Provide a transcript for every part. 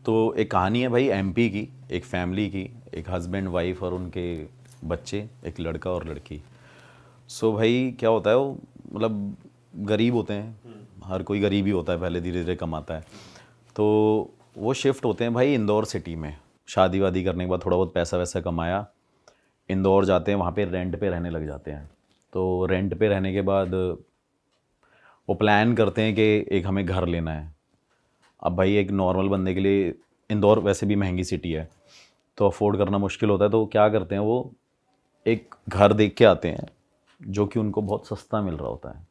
तो एक कहानी है भाई एमपी की, एक फैमिली की, एक हस्बैंड वाइफ और उनके बच्चे, एक लड़का और लड़की। सो भाई क्या होता है, वो मतलब गरीब होते हैं, हर कोई गरीब ही होता है, पहले धीरे धीरे कमाता है। तो वो शिफ्ट होते हैं भाई इंदौर सिटी में, शादी वादी करने के बाद थोड़ा बहुत पैसा वैसा कमाया, इंदौर जाते हैं, वहाँ पे रेंट पे रहने लग जाते हैं। तो रेंट पे रहने के बाद वो प्लान करते हैं कि एक हमें घर लेना है। अब भाई एक नॉर्मल बंदे के लिए इंदौर वैसे भी महंगी सिटी है, तो अफोर्ड करना मुश्किल होता है। तो क्या करते हैं, वो एक घर देख के आते हैं जो कि उनको बहुत सस्ता मिल रहा होता है।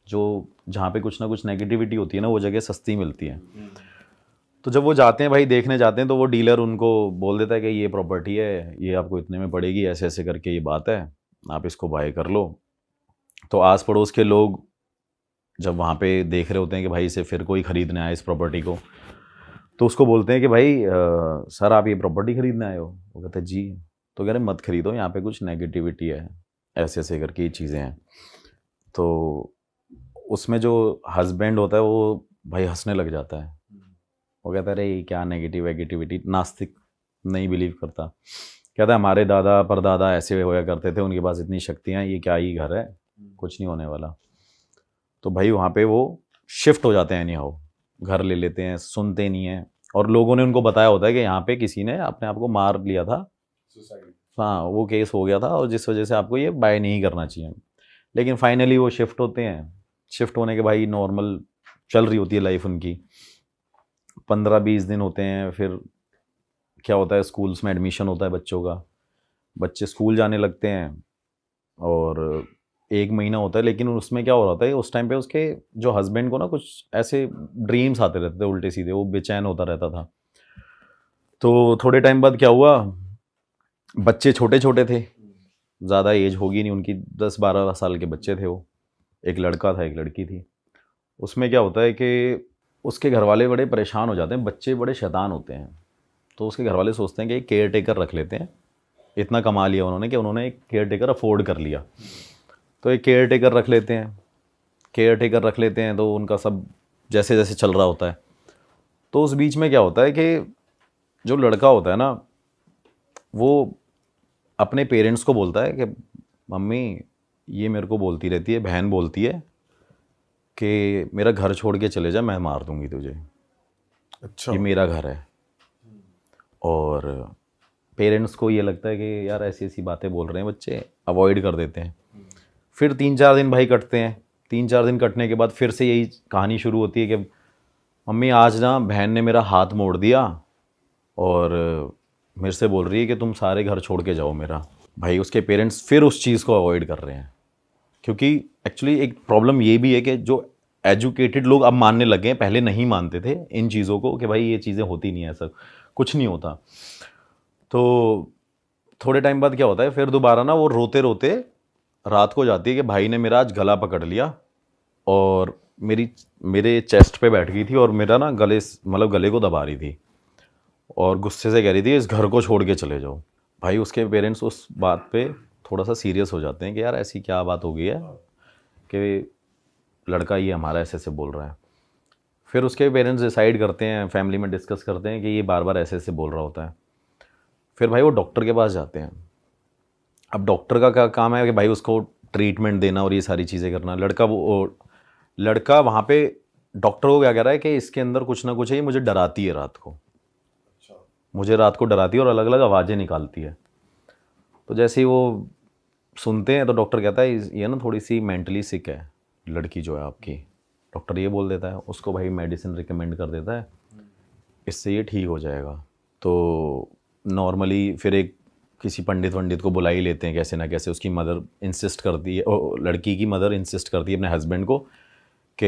जो जहाँ पे कुछ ना कुछ नेगेटिविटी होती है ना, वो जगह सस्ती मिलती है। तो जब वो जाते हैं भाई, देखने जाते हैं, तो वो डीलर उनको बोल देता है कि ये प्रॉपर्टी है, ये आपको इतने में पड़ेगी, ऐसे ऐसे करके ये बात है, आप इसको बाय कर लो। तो आस पड़ोस के लोग जब वहाँ पे देख रहे होते हैं कि भाई इसे फिर कोई ख़रीदने आया इस प्रॉपर्टी को, तो उसको बोलते हैं कि भाई सर आप ये प्रॉपर्टी ख़रीदने आए हो? वो कहते हैं जी। तो कह रहे मत ख़रीदो, यहाँ पे कुछ नेगेटिविटी है, ऐसे ऐसे करके ये चीज़ें हैं। तो उसमें जो हस्बैंड होता है वो भाई हंसने लग जाता है। वो कहता है अरे ये क्या नेगेटिविटी, नास्तिक, नहीं बिलीव करता। कहता है हमारे दादा परदादा ऐसे होया करते थे, उनके पास इतनी शक्तियाँ, ये क्या ही घर है, कुछ नहीं होने वाला। तो भाई वहाँ पे वो शिफ्ट हो जाते हैं, एनी हाउ घर ले लेते हैं, सुनते नहीं हैं। और लोगों ने उनको बताया होता है कि यहाँ पे किसी ने अपने आप को मार लिया था, हाँ वो केस हो गया था, और जिस वजह से आपको ये बाय नहीं करना चाहिए। लेकिन फाइनली वो शिफ्ट होते हैं। शिफ्ट होने के भाई नॉर्मल चल रही होती है लाइफ उनकी, 15-20 दिन होते हैं। फिर क्या होता है, स्कूल्स में एडमिशन होता है बच्चों का, बच्चे स्कूल जाने लगते हैं। और 1 महीना होता है, लेकिन उसमें क्या हो रहा था उस टाइम पे, उसके जो हस्बैंड को ना कुछ ऐसे ड्रीम्स आते रहते थे उल्टे सीधे, वो बेचैन होता रहता था। तो थोड़े टाइम बाद क्या हुआ, बच्चे छोटे छोटे थे, ज़्यादा एज होगी नहीं उनकी, 10-12 साल के बच्चे थे वो। एक लड़का था, एक लड़की थी। उसमें क्या होता है कि उसके घर वाले बड़े परेशान हो जाते हैं, बच्चे बड़े शैतान होते हैं। तो उसके घर वाले सोचते हैं कि एक केयर टेकर रख लेते हैं। इतना कमा लिया उन्होंने कि उन्होंने एक केयर टेकर अफोर्ड कर लिया। तो एक केयर टेकर रख लेते हैं, केयर टेकर रख लेते हैं, तो उनका सब जैसे जैसे चल रहा होता है। तो उस बीच में क्या होता है कि जो लड़का होता है ना, वो अपने पेरेंट्स को बोलता है कि मम्मी ये मेरे को बोलती रहती है, बहन बोलती है कि मेरा घर छोड़ के चले जा, मैं मार दूंगी तुझे, अच्छा। ये मेरा घर है। और पेरेंट्स को ये लगता है कि यार ऐसी ऐसी बातें बोल रहे हैं बच्चे, अवॉइड कर देते हैं। फिर 3-4 दिन भाई कटते हैं। 3-4 दिन कटने के बाद फिर से यही कहानी शुरू होती है कि मम्मी आज ना बहन ने मेरा हाथ मोड़ दिया और मेरे से बोल रही है कि तुम सारे घर छोड़ के जाओ मेरा। भाई उसके पेरेंट्स फिर उस चीज़ को अवॉइड कर रहे हैं, क्योंकि एक्चुअली एक प्रॉब्लम ये भी है कि जो एजुकेटेड लोग अब मानने लगे हैं, पहले नहीं मानते थे इन चीज़ों को कि भाई ये चीज़ें होती नहीं है, ऐसा कुछ नहीं होता। तो थोड़े टाइम बाद क्या होता है, फिर दोबारा ना वो रोते रोते रात को जाती है कि भाई ने मेरा आज गला पकड़ लिया और मेरे चेस्ट पे बैठ गई थी और मेरा ना गले को दबा रही थी और गुस्से से कह रही थी इस घर को छोड़ के चले जाओ। भाई उसके पेरेंट्स उस बात पे थोड़ा सा सीरियस हो जाते हैं कि यार ऐसी क्या बात हो गई है कि लड़का ये हमारा ऐसे ऐसे बोल रहा है। फिर उसके पेरेंट्स डिसाइड करते हैं, फैमिली में डिस्कस करते हैं कि ये बार बार ऐसे ऐसे बोल रहा होता है। फिर भाई वो डॉक्टर के पास जाते हैं। अब डॉक्टर का क्या काम है कि भाई उसको ट्रीटमेंट देना और ये सारी चीज़ें करना। लड़का वहाँ पे डॉक्टर को क्या कह रहा है कि इसके अंदर कुछ ना कुछ है, ये मुझे डराती है रात को, मुझे रात को डराती है और अलग अलग आवाज़ें निकालती है। तो जैसे ही वो सुनते हैं तो डॉक्टर कहता है ये ना थोड़ी सी मेंटली सिक है लड़की जो है आपकी। डॉक्टर ये बोल देता है उसको, भाई मेडिसिन रिकमेंड कर देता है, इससे ये ठीक हो जाएगा। तो नॉर्मली फिर एक किसी पंडित वंडित को बुला ही लेते हैं कैसे ना कैसे। उसकी मदर इंसिस्ट करती है, लड़की की मदर इंसिस्ट करती है अपने हस्बैंड को कि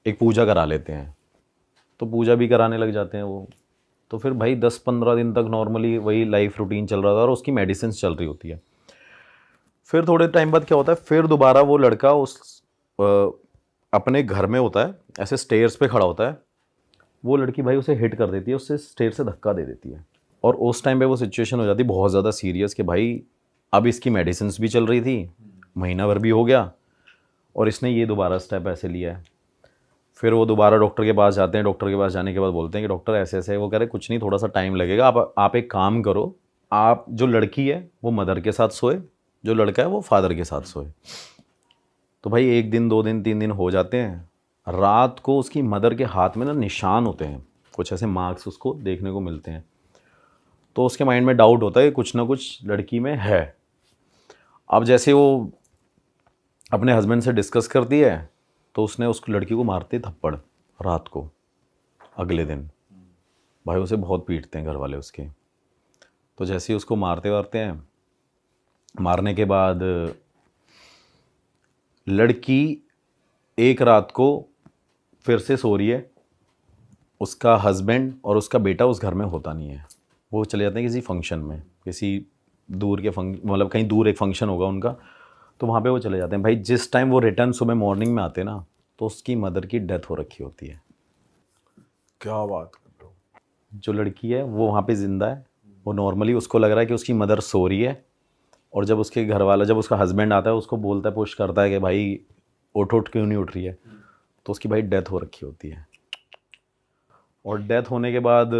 एक पूजा करा लेते हैं। तो पूजा भी कराने लग जाते हैं वो। तो फिर भाई 10-15 दिन तक नॉर्मली वही लाइफ रूटीन चल रहा था और उसकी मेडिसिन चल रही होती है। फिर थोड़े टाइम बाद क्या होता है, फिर दोबारा वो लड़का अपने घर में होता है, ऐसे स्टेयर्स पे खड़ा होता है। वो लड़की भाई उसे हिट कर देती है, उससे स्टेयर से धक्का दे देती है। और उस टाइम पे वो सिचुएशन हो जाती है बहुत ज़्यादा सीरियस कि भाई अब इसकी मेडिसिन भी चल रही थी, महीना भर भी हो गया और इसने ये दोबारा स्टेप ऐसे लिया है। फिर वो दोबारा डॉक्टर के पास जाते हैं, डॉक्टर के पास जाने के बाद बोलते हैं कि डॉक्टर ऐसे ऐसे है। वो कह रहे कुछ नहीं, थोड़ा सा टाइम लगेगा, आप एक काम करो, आप जो लड़की है वो मदर के साथ सोए, जो लड़का है वो फादर के साथ सोए। तो भाई 1 दिन 2 दिन 3 दिन हो जाते हैं। रात को उसकी मदर के हाथ में ना निशान होते हैं, कुछ ऐसे मार्क्स उसको देखने को मिलते हैं। तो उसके माइंड में डाउट होता है कि कुछ ना कुछ लड़की में है। अब जैसे वो अपने हस्बैंड से डिस्कस करती है तो उसने उस लड़की को मारते थप्पड़ रात को। अगले दिन भाई उसे बहुत पीटते हैं घर वाले उसके। तो जैसे ही उसको मारते हैं, मारने के बाद लड़की एक रात को फिर से सो रही है, उसका हस्बैंड और उसका बेटा उस घर में होता नहीं है। वो चले जाते हैं किसी फंक्शन में, किसी दूर के मतलब कहीं दूर एक फंक्शन होगा उनका, तो वहाँ पे वो चले जाते हैं। भाई जिस टाइम वो रिटर्न सुबह मॉर्निंग में आते हैं ना, तो उसकी मदर की डेथ हो रखी होती है। क्या बात कर रहे हो? जो लड़की है वो वहाँ पे ज़िंदा है। वो नॉर्मली उसको लग रहा है कि उसकी मदर सो रही है, और जब उसके घर वाला, जब उसका हस्बैंड आता है उसको बोलता है, पुश करता है कि भाई उठ क्यों नहीं उठ रही है, तो उसकी भाई डेथ हो रखी होती है। और डेथ होने के बाद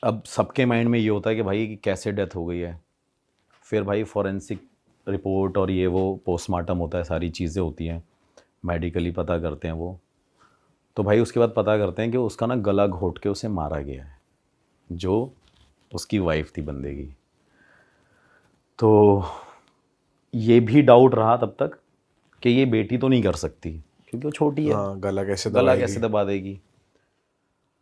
अब सबके माइंड में ये होता है कि भाई कैसे डेथ हो गई है। फिर भाई फॉरेंसिक रिपोर्ट और ये वो पोस्टमार्टम होता है, सारी चीज़ें होती हैं, मेडिकली पता करते हैं वो। तो भाई उसके बाद पता करते हैं कि उसका ना गला घोट के उसे मारा गया है, जो उसकी वाइफ थी बंदे की। तो ये भी डाउट रहा तब तक कि ये बेटी तो नहीं कर सकती क्योंकि वो छोटी है, गला कैसे दबा देगी।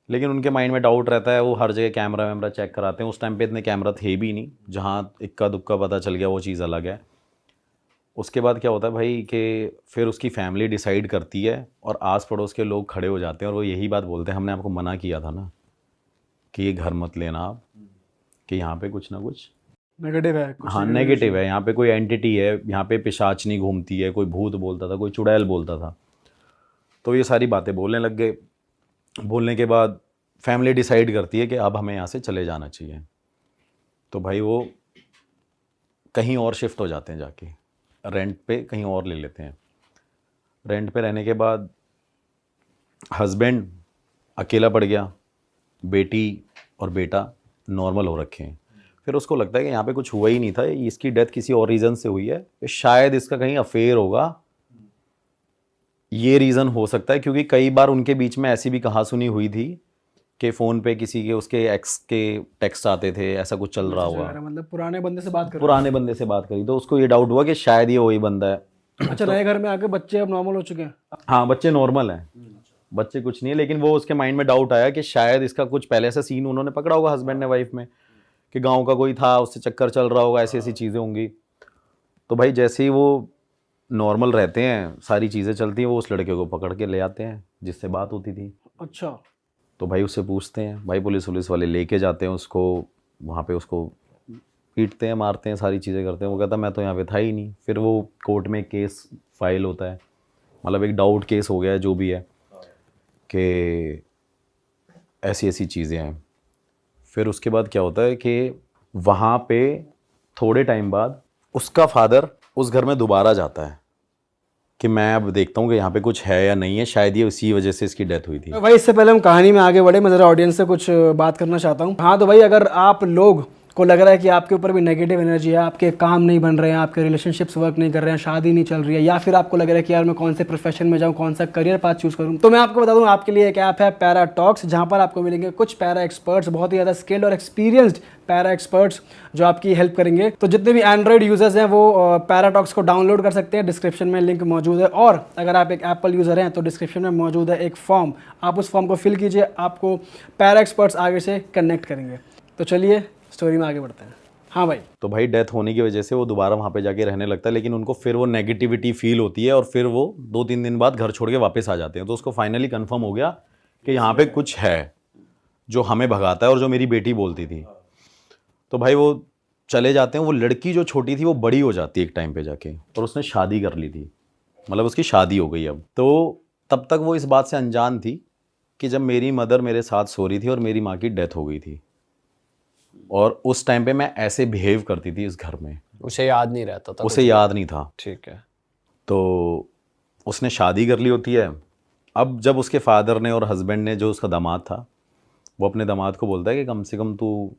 लेकिन उनके माइंड में डाउट रहता है, वो हर जगह कैमरा वैमरा चेक कराते हैं। उस टाइम पे इतने कैमरा थे भी नहीं, जहाँ इक्का दुक्का पता चल गया वो चीज़ अलग है। उसके बाद क्या होता है भाई कि फिर उसकी फैमिली डिसाइड करती है और आस पड़ोस के लोग खड़े हो जाते हैं और वो यही बात बोलते हैं, हमने आपको मना किया था ना कि ये घर मत लेना आप, कि यहाँ पे कुछ ना कुछ नेगेटिव है। हाँ नेगेटिव है, यहाँ पे कोई एंटिटी है, यहाँ पे पिशाचनी घूमती है, कोई भूत बोलता था, कोई चुड़ैल बोलता था। तो ये सारी बातें बोलने लग गए। बोलने के बाद फैमिली डिसाइड करती है कि अब हमें यहाँ से चले जाना चाहिए। तो भाई वो कहीं और शिफ्ट हो जाते हैं, जाके रेंट पे कहीं और ले लेते हैं। रेंट पे रहने के बाद हस्बैंड अकेला पड़ गया, बेटी और बेटा नॉर्मल हो रखे हैं। फिर उसको लगता है कि यहाँ पे कुछ हुआ ही नहीं था, इसकी डेथ किसी और रीज़न से हुई है, शायद इसका कहीं अफेयर होगा, ये रीज़न हो सकता है। क्योंकि कई बार उनके बीच में ऐसी भी कहासुनी हुई थी कि फ़ोन पे किसी के उसके एक्स के टेक्स्ट आते थे, ऐसा कुछ चल रहा हुआ, मतलब पुराने बंदे से बात करी, तो उसको ये डाउट हुआ कि शायद ये वही बंदा है। अच्छा, नए घर में आके बच्चे अब नॉर्मल हो चुके हैं? हाँ बच्चे नॉर्मल हैं, बच्चे कुछ नहीं है। लेकिन वो उसके माइंड में डाउट आया कि शायद इसका कुछ पहले ऐसा सीन उन्होंने पकड़ा होगा हस्बैंड ने वाइफ में, कि गाँव का कोई था, उससे चक्कर चल रहा होगा, ऐसी ऐसी चीज़ें होंगी। तो भाई जैसे ही वो नॉर्मल रहते हैं, सारी चीज़ें चलती हैं, वो उस लड़के को पकड़ के ले आते हैं जिससे बात होती थी। अच्छा। तो भाई उससे पूछते हैं, भाई पुलिस वाले लेके जाते हैं उसको, वहाँ पे उसको पीटते हैं, मारते हैं, सारी चीज़ें करते हैं। वो कहता मैं तो यहाँ पे था ही नहीं। फिर वो कोर्ट में केस फाइल होता है, मतलब एक डाउट केस हो गया है, जो भी है, कि ऐसी ऐसी चीज़ें हैं। फिर उसके बाद क्या होता है कि वहाँ पे थोड़े टाइम बाद उसका फादर उस घर में दोबारा जाता है कि मैं अब देखता हूँ कि यहाँ पे कुछ है या नहीं है, शायद ये उसी वजह से इसकी डेथ हुई थी। भाई इससे पहले हम कहानी में आगे बढ़े, मैं ज़रा ऑडियंस से कुछ बात करना चाहता हूँ। हाँ तो भाई, अगर आप लोग को लग रहा है कि आपके ऊपर भी नेगेटिव एनर्जी है, आपके काम नहीं बन रहे हैं, आपके रिलेशनशिप्स वर्क नहीं कर रहे हैं, शादी नहीं चल रही है, या फिर आपको लग रहा है कि यार मैं कौन से प्रोफेशन में जाऊँ, कौन सा करियर पाथ चूज़ करूँ, तो मैं आपको बता दूँ आपके लिए एक ऐप है पैराटॉक्स, जहाँ पर आपको मिलेंगे कुछ पैरा एक्सपर्ट्स, बहुत ही ज़्यादा स्किल्ड और एक्सपीरियंस्ड पैरा एक्सपर्ट्स जो आपकी हेल्प करेंगे। तो जितने भी एंड्रॉइड यूजर्स हैं वो पैराटॉक्स को डाउनलोड कर सकते हैं, डिस्क्रिप्शन में लिंक मौजूद है। और अगर आप एक एप्पल यूज़र हैं तो डिस्क्रिप्शन में मौजूद है एक फॉर्म, आप उस फॉर्म को फिल कीजिए, आपको पैरा एक्सपर्ट्स आगे से कनेक्ट करेंगे। तो चलिए स्टोरी में आगे बढ़ते हैं। हाँ भाई। तो भाई डेथ होने की वजह से वो दोबारा वहाँ पे जाके रहने लगता है, लेकिन उनको फिर वो नेगेटिविटी फील होती है और फिर वो 2-3 दिन बाद घर छोड़ के वापस आ जाते हैं। तो उसको फाइनली कंफर्म हो गया कि यहाँ पे कुछ है जो हमें भगाता है और जो मेरी बेटी बोलती थी। तो भाई वो चले जाते हैं। वो लड़की जो छोटी थी वो बड़ी हो जाती है एक टाइम पे जाके, और उसने शादी कर ली थी, मतलब उसकी शादी हो गई अब। तो तब तक वो इस बात से अनजान थी कि जब मेरी मदर मेरे साथ सो रही थी और मेरी माँ की डेथ हो गई थी, और उस टाइम पे मैं ऐसे बिहेव करती थी इस घर में। उसे याद नहीं रहता था, उसे याद नहीं था। ठीक है। तो उसने शादी कर ली होती है, अब जब उसके फादर ने और हस्बैंड ने, जो उसका दामाद था, वो अपने दामाद को बोलता है कि कम से कम तू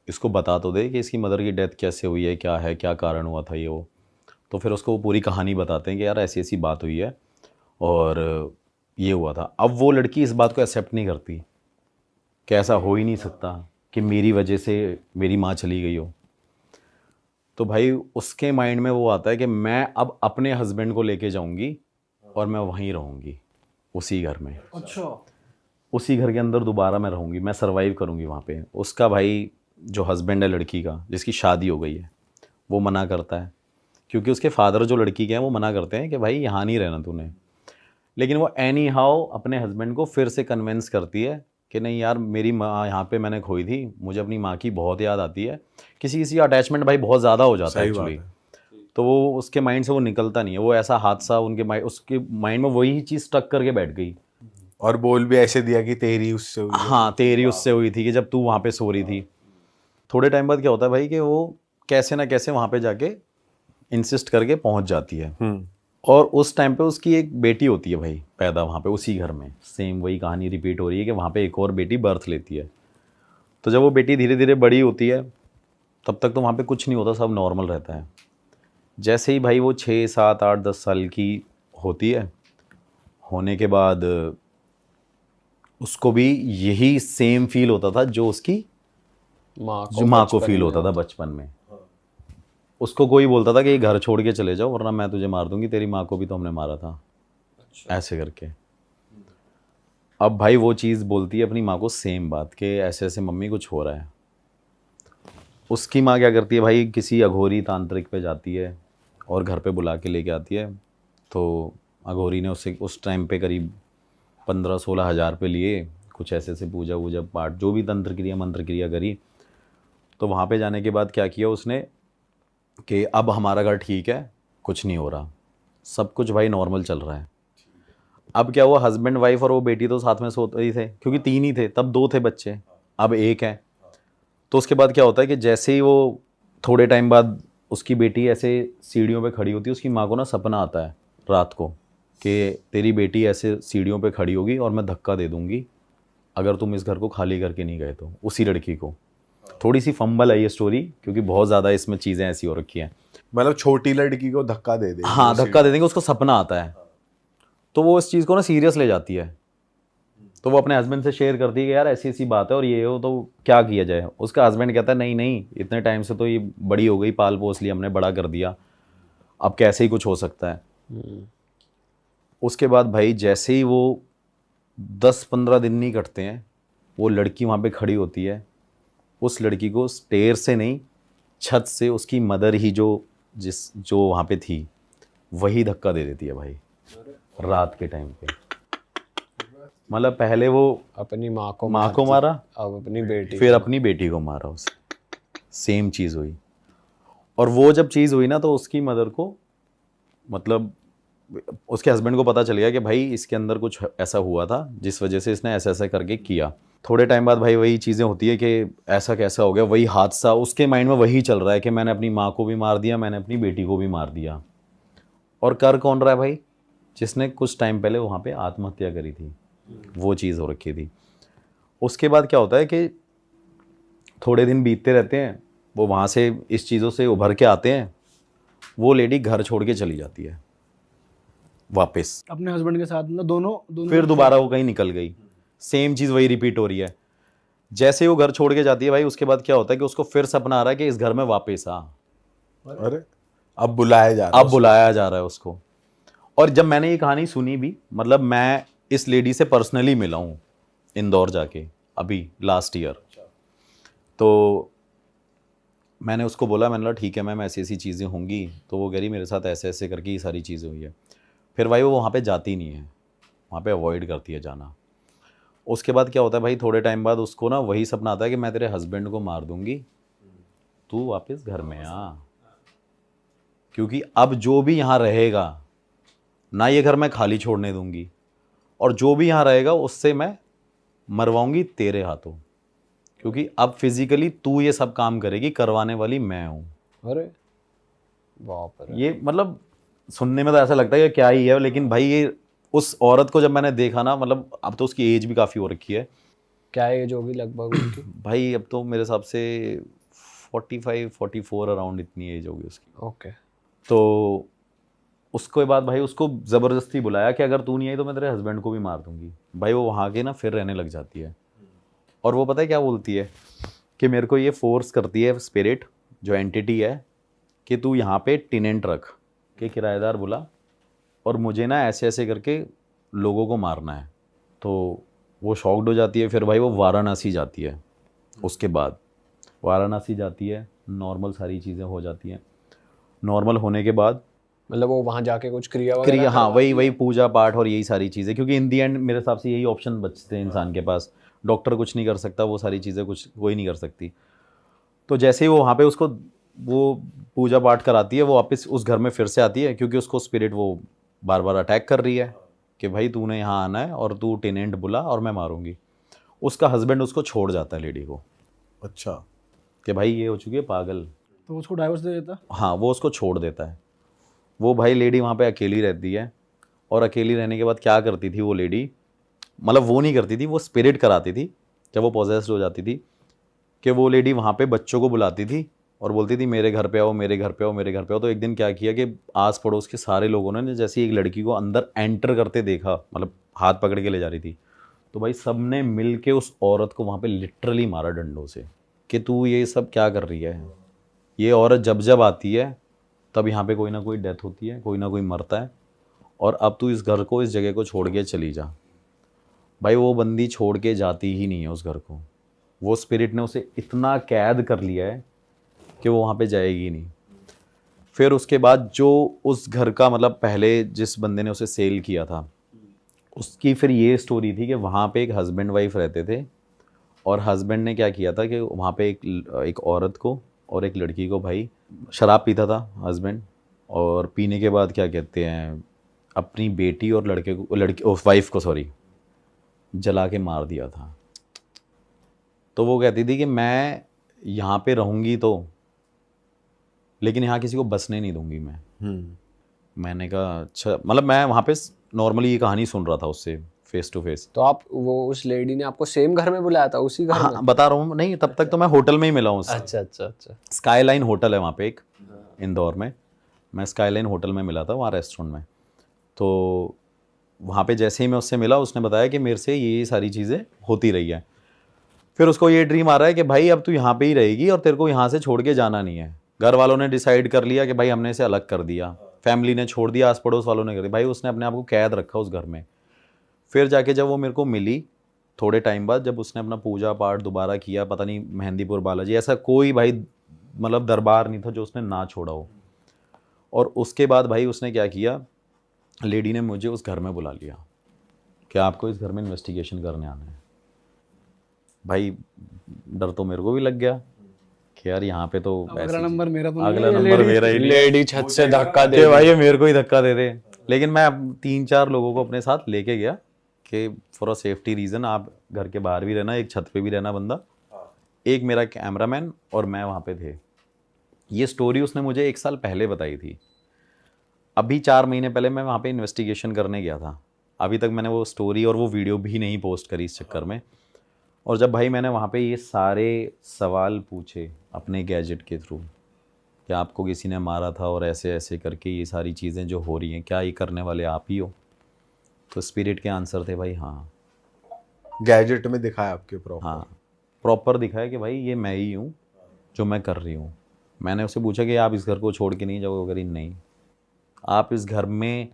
इसको बता तो दे कि इसकी मदर की डेथ कैसे हुई है, क्या कारण हुआ था ये वो। तो फिर उसको वो पूरी कहानी बताते हैं कि यार ऐसी ऐसी बात हुई है और ये हुआ था। अब वो लड़की इस बात को एक्सेप्ट नहीं करती कि ऐसा हो ही नहीं सकता कि मेरी वजह से मेरी माँ चली गई हो। तो भाई उसके माइंड में वो आता है कि मैं अब अपने हस्बैंड को लेके जाऊंगी और मैं वहीं रहूंगी, उसी घर में, अच्छा। उसी घर के अंदर दोबारा मैं रहूंगी, मैं सरवाइव करूंगी वहाँ पे। उसका भाई जो हस्बैंड है लड़की का, जिसकी शादी हो गई है, वो मना करता है, क्योंकि उसके फादर जो लड़की के हैं वो मना करते हैं कि भाई यहाँ नहीं रहना तूने। लेकिन वो एनी हाउ अपने हस्बैंड को फिर से कन्विंस करती है कि नहीं यार, मेरी माँ यहाँ पे मैंने खोई थी, मुझे अपनी माँ की बहुत याद आती है। किसी किसी का अटैचमेंट भाई बहुत ज़्यादा हो जाता है सही बात एक्चुअली। तो वो उसके माइंड से वो निकलता नहीं है, वो ऐसा हादसा उसके माइंड में वही चीज़ स्टक करके बैठ गई। और बोल भी ऐसे दिया कि तेरी उससे हुई है। हाँ, तेरी उससे हुई थी कि जब तू वहाँ पे सो रही थी। थोड़े टाइम बाद क्या होता है भाई कि वो कैसे ना कैसे वहाँ पे जाके इंसिस्ट करके पहुँच जाती है। और उस टाइम पे उसकी एक बेटी होती है भाई पैदा वहाँ पे उसी घर में। सेम वही कहानी रिपीट हो रही है कि वहाँ पे एक और बेटी बर्थ लेती है। तो जब वो बेटी धीरे धीरे बड़ी होती है, तब तक तो वहाँ पे कुछ नहीं होता, सब नॉर्मल रहता है। जैसे ही भाई वो 6, 7, 8, 10 साल की होती है, होने के बाद उसको भी यही सेम फील होता था जो उसकी माँ को फील होता था बचपन में। उसको कोई बोलता था कि ये घर छोड़ के चले जाओ वरना मैं तुझे मार दूंगी, तेरी माँ को भी तो हमने मारा था। अच्छा। ऐसे करके अब भाई वो चीज़ बोलती है अपनी माँ को सेम बात कि ऐसे ऐसे मम्मी कुछ हो रहा है। उसकी माँ क्या करती है भाई, किसी अघोरी तांत्रिक पे जाती है और घर पे बुला के लेके आती है। तो अघोरी ने उससे उस टाइम पे करीब 15-16 हज़ार पे लिए, कुछ ऐसे ऐसे पूजा वूजा पाठ जो भी तंत्र क्रिया मंत्र क्रिया करी। तो वहाँ पे जाने के बाद क्या किया उसने कि अब हमारा घर ठीक है, कुछ नहीं हो रहा, सब कुछ भाई नॉर्मल चल रहा है। अब क्या हुआ, हस्बैंड वाइफ और वो बेटी तो साथ में सोते ही थे, क्योंकि 3 ही थे तब, 2 थे बच्चे, अब 1 है। तो उसके बाद क्या होता है कि जैसे ही वो थोड़े टाइम बाद उसकी बेटी ऐसे सीढ़ियों पे खड़ी होती है, उसकी माँ को ना सपना आता है रात को कि तेरी बेटी ऐसे सीढ़ियों पे खड़ी होगी और मैं धक्का दे दूंगी अगर तुम इस घर को खाली करके नहीं गए तो। उसी लड़की को थोड़ी सी फंबल है ये स्टोरी, क्योंकि बहुत ज़्यादा इसमें चीज़ें ऐसी हो रखी हैं। मतलब छोटी लड़की को धक्का दे दे। हाँ, धक्का दे देंगे, उसको सपना आता है। तो वो इस चीज़ को ना सीरियस ले जाती है। तो वो अपने हस्बैंड से शेयर करती है कि यार ऐसी ऐसी बात है और ये हो तो क्या किया जाए। उसका हस्बैंड कहता है नहीं नहीं, इतने टाइम से तो ये बड़ी हो गई, पाल पोस लिया हमने, बड़ा कर दिया, अब कैसे ही कुछ हो सकता है। उसके बाद भाई जैसे ही वो 10-15 दिन नहीं कटते हैं, वो लड़की वहाँ पे खड़ी होती है। उस लड़की को स्टेयर से नहीं, छत से उसकी मदर ही जो वहाँ पे थी वही धक्का दे देती है भाई रात के टाइम पे। मतलब पहले वो अपनी माँ को मारा, अब अपनी बेटी, फिर अपनी बेटी को मारा उसे। सेम चीज़ हुई। और वो जब चीज़ हुई ना तो उसकी मदर को, मतलब उसके हस्बैंड को पता चल गया कि भाई इसके अंदर कुछ ऐसा हुआ था जिस वजह से इसने ऐसा ऐसा करके किया। थोड़े टाइम बाद भाई वही चीज़ें होती है कि ऐसा कैसा हो गया, वही हादसा उसके माइंड में वही चल रहा है कि मैंने अपनी माँ को भी मार दिया, मैंने अपनी बेटी को भी मार दिया। और कर कौन रहा है भाई, जिसने कुछ टाइम पहले वहाँ पे आत्महत्या करी थी, वो चीज़ हो रखी थी। उसके बाद क्या होता है कि थोड़े दिन बीतते रहते हैं, वो वहाँ से इस चीज़ों से उभर के आते हैं, वो लेडी घर छोड़ के चली जाती है वापस अपने हस्बैंड के साथ, मतलब दोनों फिर दोबारा वो कहीं निकल गई। सेम चीज़ वही रिपीट हो रही है। जैसे वो घर छोड़ के जाती है भाई, उसके बाद क्या होता है कि उसको फिर सपना आ रहा है कि इस घर में वापस आ। अरे अब बुलाया जा रहा है। अब बुलाया जा रहा है उसको। और जब मैंने ये कहानी सुनी भी, मतलब मैं इस लेडी से पर्सनली मिला हूँ इंदौर जाके अभी लास्ट ईयर। तो मैंने उसको बोला, मैंने बोला ठीक है मैम ऐसी ऐसी चीज़ें होंगी। तो वो कह रही मेरे साथ ऐसे ऐसे करके ये सारी चीज़ें हुई है। फिर भाई वो वहाँ पे जाती नहीं है, वहाँ पे अवॉइड करती है जाना। उसके बाद क्या होता है भाई, थोड़े टाइम बाद उसको ना वही सपना आता है कि मैं तेरे हस्बैंड को मार दूंगी, तू वापस घर में आ, क्योंकि अब जो भी यहाँ रहेगा ना, ये घर मैं खाली छोड़ने दूंगी, और जो भी यहाँ रहेगा उससे मैं मरवाऊंगी तेरे हाथों, क्योंकि अब फिजिकली तू ये सब काम करेगी, करवाने वाली मैं हूँ। अरे बाप रे। ये मतलब सुनने में तो ऐसा लगता है कि क्या ही है, लेकिन भाई ये उस औरत को जब मैंने देखा ना, मतलब अब तो उसकी एज भी काफ़ी हो रखी है क्या एज होगी लगभग उनकी? भाई, अब तो मेरे हिसाब से 45-44 अराउंड इतनी एज होगी उसकी। ओके। तो उसके बाद भाई उसको ज़बरदस्ती बुलाया कि अगर तू नहीं आई तो मैं तेरे हस्बैंड को भी मार दूंगी। भाई वो वहाँ के ना फिर रहने लग जाती है, और वो पता है क्या बोलती है कि मेरे को ये फोर्स करती है स्पिरिट जो एंटिटी है कि तू यहाँ पे टेनेंट रख, कि किराएदार बुला, और मुझे ना ऐसे ऐसे करके लोगों को मारना है। तो वो शॉक्ड हो जाती है। फिर भाई वो वाराणसी जाती है। उसके बाद वाराणसी जाती है, नॉर्मल सारी चीज़ें हो जाती हैं। नॉर्मल होने के बाद मतलब वो वहां जाके कुछ क्रिया वगैरह क्रिया, हाँ करवाती वही है? पूजा पाठ और यही सारी चीज़ें, क्योंकि इन दी एंड मेरे हिसाब से यही ऑप्शन बचते हैं इंसान के पास। डॉक्टर कुछ नहीं कर सकता, वो सारी चीज़ें कुछ कोई नहीं कर सकती। तो जैसे ही वो वहाँ पे उसको वो पूजा पाठ कराती है, वो वापस उस घर में फिर से आती है, क्योंकि उसको स्पिरिट वो बार बार अटैक कर रही है कि भाई तूने यहाँ आना है और तू टेनेंट बुला और मैं मारूंगी। उसका हस्बैंड उसको छोड़ जाता है लेडी को, अच्छा। कि भाई ये हो चुकी है पागल। तो उसको डाइवोर्स दे देता। हाँ, वो उसको छोड़ देता है। वो भाई लेडी वहाँ पे अकेली रहती है, और अकेली रहने के बाद क्या करती थी वो लेडी, मतलब वो नहीं करती थी, वो स्पिरिट कराती थी जब वो पॉजेस्ड हो जाती थी, कि वो लेडी वहाँ पे बच्चों को बुलाती थी और बोलती थी मेरे घर पे आओ, मेरे घर पे आओ, मेरे घर पे आओ। तो एक दिन क्या किया कि आस पड़ोस के सारे लोगों ने जैसे एक लड़की को अंदर एंटर करते देखा, मतलब हाथ पकड़ के ले जा रही थी, तो भाई सब ने मिल के उस औरत को वहाँ पे लिटरली मारा डंडों से, कि तू ये सब क्या कर रही है। ये औरत जब जब आती है तब यहाँ पे कोई ना कोई डेथ होती है, कोई ना कोई मरता है, और अब तू इस घर को, इस जगह को छोड़ के चली जा। भाई वो बंदी छोड़ के जाती ही नहीं है उस घर को। वो स्पिरिट ने उसे इतना कैद कर लिया है कि वो वहाँ पे जाएगी नहीं। फिर उसके बाद जो उस घर का, मतलब पहले जिस बंदे ने उसे सेल किया था, उसकी फिर ये स्टोरी थी कि वहाँ पे एक हस्बैंड वाइफ रहते थे, और हस्बैंड ने क्या किया था कि वहाँ पे एक औरत को और एक लड़की को, भाई शराब पीता था हस्बैंड, और पीने के बाद क्या कहते हैं, अपनी बेटी और लड़की वाइफ को सॉरी जला के मार दिया था। तो वो कहती थी कि मैं यहाँ पे रहूँगी तो, लेकिन यहाँ किसी को बसने नहीं दूंगी मैं। मैंने कहा अच्छा, मतलब मैं वहाँ पे नॉर्मली ये कहानी सुन रहा था उससे फेस टू फेस। तो आप वो उस लेडी ने आपको सेम घर में बुलाया था, उसी घर में? हाँ बता रहा हूँ, नहीं तब तक तो मैं होटल में ही मिला हूँ उससे। अच्छा अच्छा अच्छा। स्काईलाइन होटल है वहाँ पे एक, इंदौर में। मैं स्काईलाइन होटल में मिला था, वहाँ रेस्टोरेंट में। तो वहाँ पे जैसे ही मैं उससे मिला, उसने बताया कि मेरे से ये सारी चीज़ें होती रही है। फिर उसको ये ड्रीम आ रहा है कि भाई अब तू यहाँ पे ही रहेगी और तेरे को यहाँ से छोड़ के जाना नहीं है। घर वालों ने डिसाइड कर लिया कि भाई हमने इसे अलग कर दिया, फैमिली ने छोड़ दिया, आस पड़ोस वालों ने कर दिया। भाई उसने अपने आप को कैद रखा उस घर में। फिर जाके जब वो मेरे को मिली थोड़े टाइम बाद, जब उसने अपना पूजा पाठ दोबारा किया, पता नहीं मेहंदीपुर बालाजी, ऐसा कोई भाई मतलब दरबार नहीं था जो उसने ना छोड़ा हो। और उसके बाद भाई उसने क्या किया, लेडी ने मुझे उस घर में बुला लिया कि आपको इस घर में इन्वेस्टिगेशन करने आना है। भाई डर तो मेरे को भी लग गया कि यार यहाँ पे तो अगला नंबर मेरा तो नहीं अगला है, नंबर lady- मेरा ही नहीं है। लेडी छत से धक्का दे कि दी। भाई ये मेरे को ही धक्का दे दे। लेकिन मैं अब 3-4 लोगों को अपने साथ लेके गया कि फॉर अ सेफ्टी रीज़न आप घर के बाहर भी रहना, एक छत पे भी रहना बंदा, एक मेरा कैमरामैन और मैं वहाँ पे थे। ये स्टोरी उसने मुझे 1 साल पहले बताई थी। अभी 4 महीने पहले मैं वहाँ पे इन्वेस्टिगेशन करने गया था। अभी तक मैंने वो स्टोरी और वो वीडियो भी नहीं पोस्ट करी इस चक्कर में। और जब भाई मैंने वहाँ पे ये सारे सवाल पूछे अपने गैजेट के थ्रू कि आपको किसी ने मारा था और ऐसे ऐसे करके ये सारी चीज़ें जो हो रही हैं, क्या ये करने वाले आप ही हो? तो स्पिरिट के आंसर थे भाई हाँ। गैजेट में दिखाया आपके प्रॉपर? हाँ प्रॉपर दिखाया कि भाई ये मैं ही हूँ जो मैं कर रही हूँ। मैंने उससे पूछा कि आप इस घर को छोड़ के नहीं जाओगे? करी नहीं, आप इस घर में